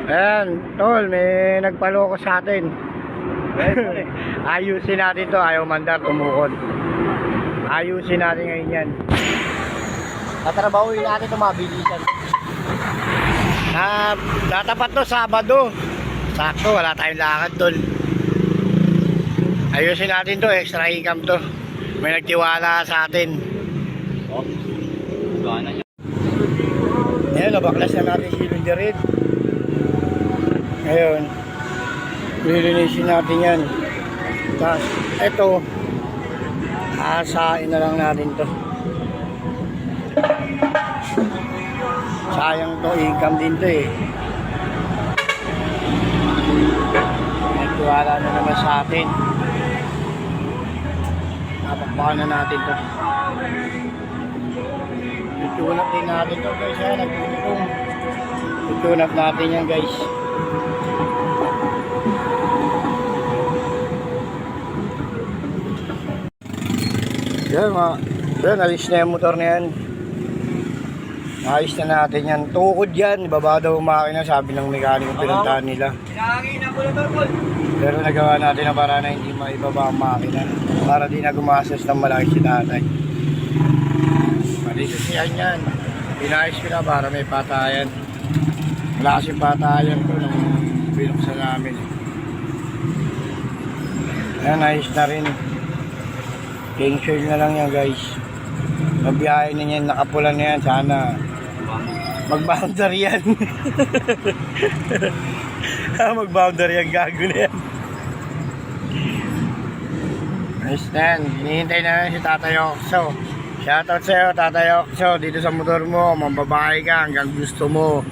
Ayan, tol, may nagpaloko sa atin. Ayusin natin to, ayaw mandar, tumukod. Ayusin natin ngayon yan. Tatrabahuin natin itong mabilisan. Datapat to Sabado. Sakto, wala tayong lakad, tol. Ayusin natin to, extra income to. May nagtiwala sa atin. Oh, gana niya. Ayan, nabaklas na natin cylinder head. Ngayon, lilinisin natin yan. Tapos, ito, asahin na lang natin to. Sayang to, income din to eh. Nagtiwala na naman sa atin. Napakbaka na natin to. Itunap din natin to guys. Nagtulong. Itunap natin yan guys. Yan mga. Yan, alis na yung motor na yan. Ayos na natin yan. Tukod yan. Ibaba daw makina. Sabi ng mekaniko pinuntahan nila. Pero nagawa natin na para na hindi maibaba ang makina. Para di na gumastos ng malaki si tatay. Malisisihan yan. Pinayos ko na para may patayan. Wala kasing patayan ko nung binuksan namin. Ayan, ayos na rin. King shell na lang yan guys. Mabiyahe na yan, nakapula na yan. Sana mag-boundary yan. Mag-boundary yan, gago na yan. Ayos na yan, hinihintay na yan si Tatay Okso. Shoutout sa'yo Tatay Okso, dito sa motor mo, mambabae ka hanggang gusto mo.